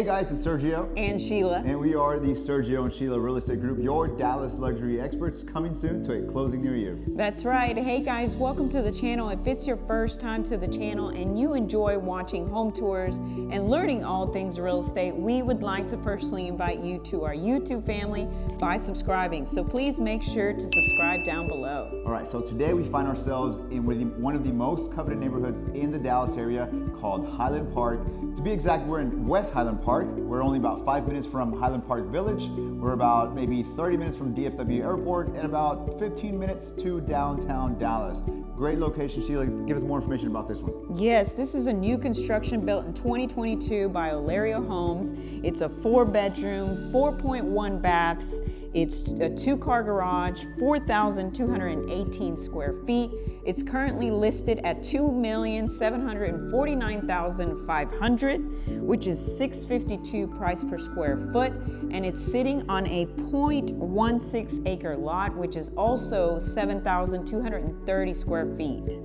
guys, it's Sergio. And Sheila. And we are the Sergio and Sheila Real Estate Group, your Dallas luxury experts, coming soon to a closing near you. That's right. Hey guys, welcome to the channel. If it's your first time to the channel and you enjoy watching home tours and learning all things real estate, we would like to personally invite you to our YouTube family by subscribing. So please make sure to subscribe down below. All right, so today we find ourselves in one of the most coveted neighborhoods in the Dallas area called Highland Park. To be exact, we're in West Highland Park. We're only about 5 minutes from Highland Park Village. We're about maybe 30 minutes from DFW Airport and about 15 minutes to downtown Dallas. Great location. Sheila, give us more information about this one. Yes, this is a new construction built in 2022 by Olerio Homes. It's a 4-bedroom, 4.1 baths. It's a 2-car garage, 4,218 square feet. It's currently listed at $2,749,500, which is $652 price per square foot, and it's sitting on a 0.16 acre lot, which is also 7,230 square feet.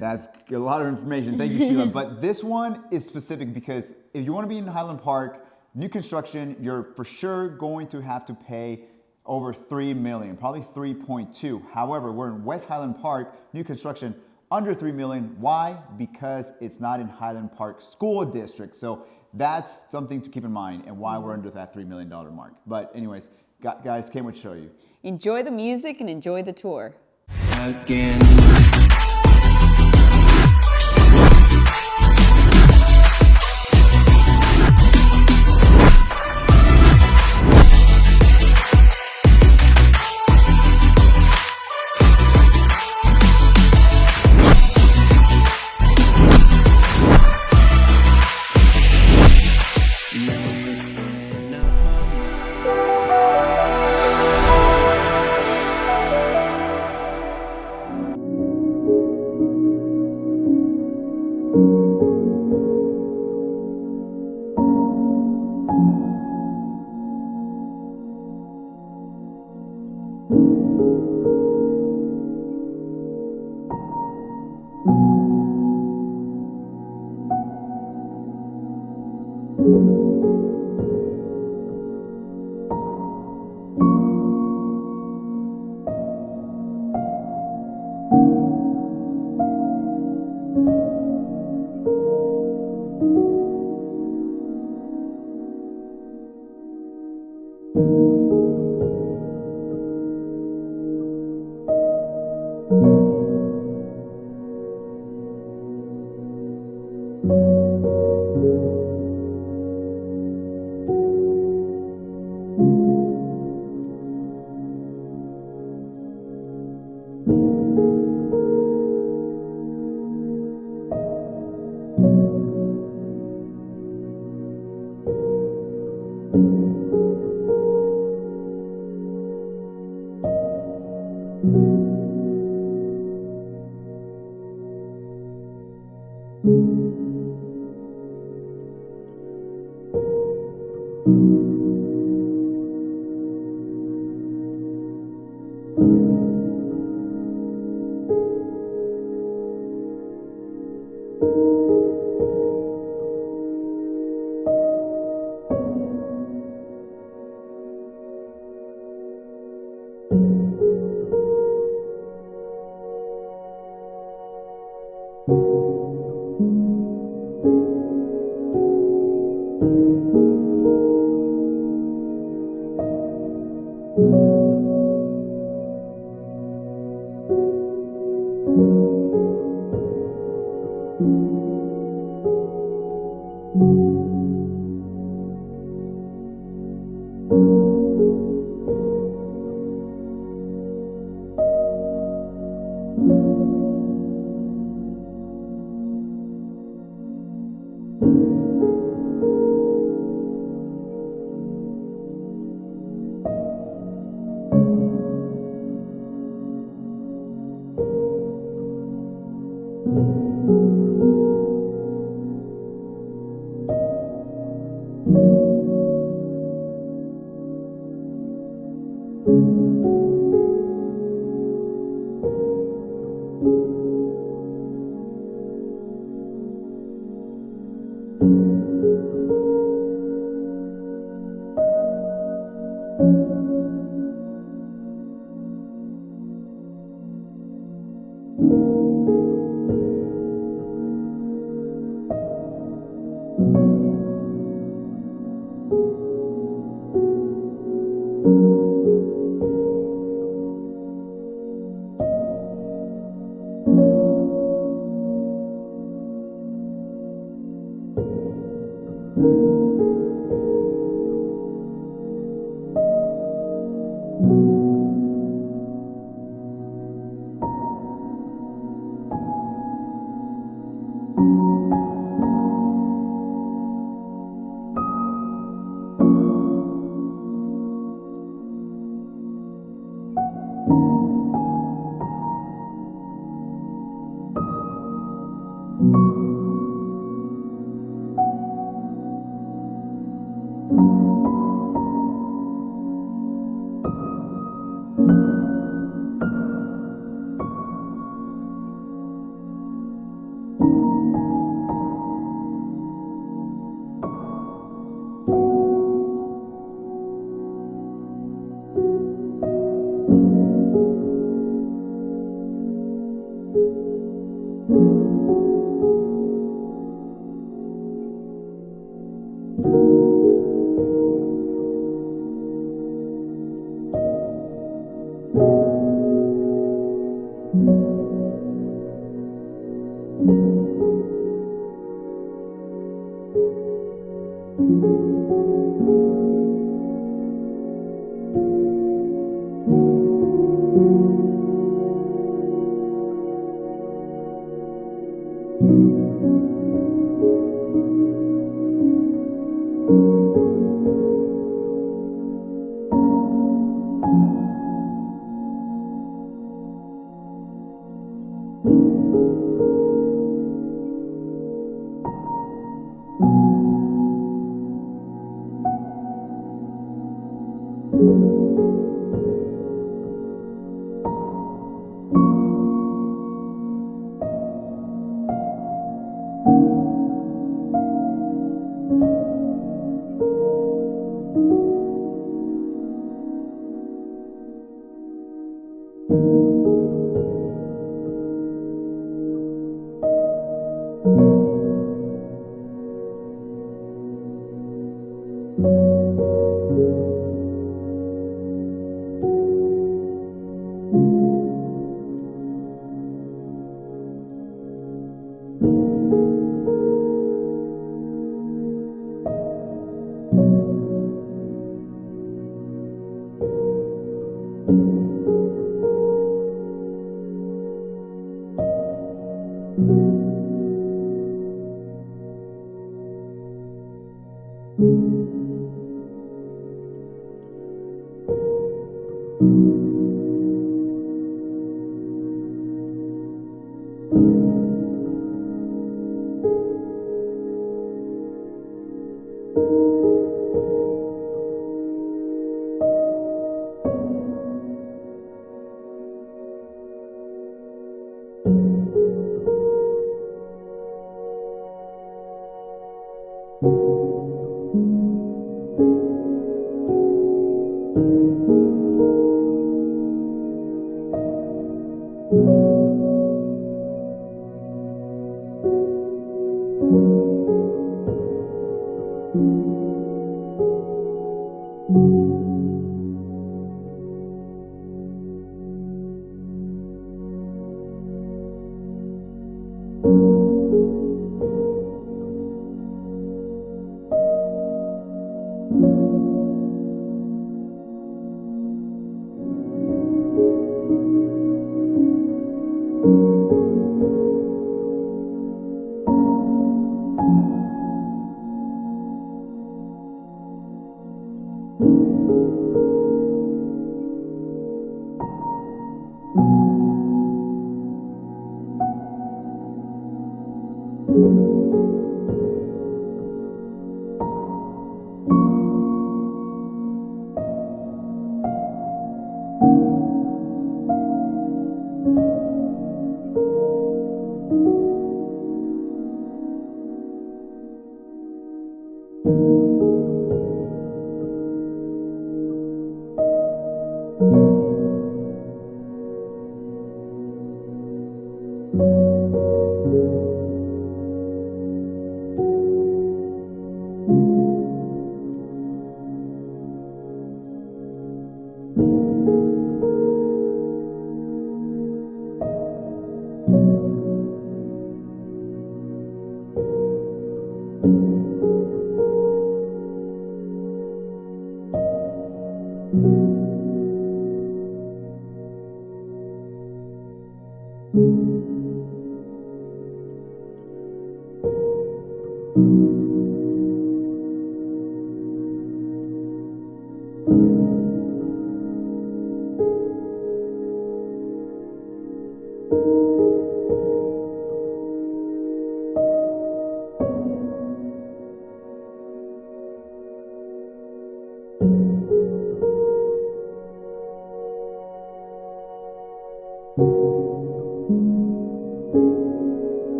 That's a lot of information. Thank you, Sheila. But this one is specific because if you want to be in Highland Park, new construction, you're for sure going to have to pay over $3 million, probably 3.2. However, we're in West Highland Park, new construction, under $3 million. Why? Because it's not in Highland Park School District. So that's something to keep in mind and why we're under that $3 million mark. But anyways, guys, can't wait to show you. Enjoy the music and enjoy the tour. Again.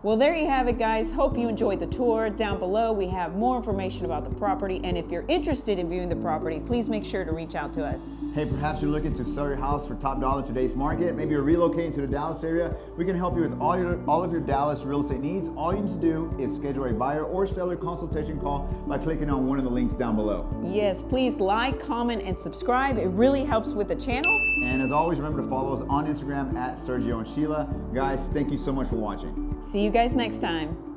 Well, there you have it, guys. Hope you enjoyed the tour. Down below, we have more information about the property. And if you're interested in viewing the property, please make sure to reach out to us. Hey, perhaps you're looking to sell your house for top dollar in today's market. Maybe you're relocating to the Dallas area. We can help you with all of your Dallas real estate needs. All you need to do is schedule a buyer or seller consultation call by clicking on one of the links down below. Yes, please like, comment, and subscribe. It really helps with the channel. And as always, remember to follow us on Instagram at Sergio and Sheila. Guys, thank you so much for watching. See you guys next time.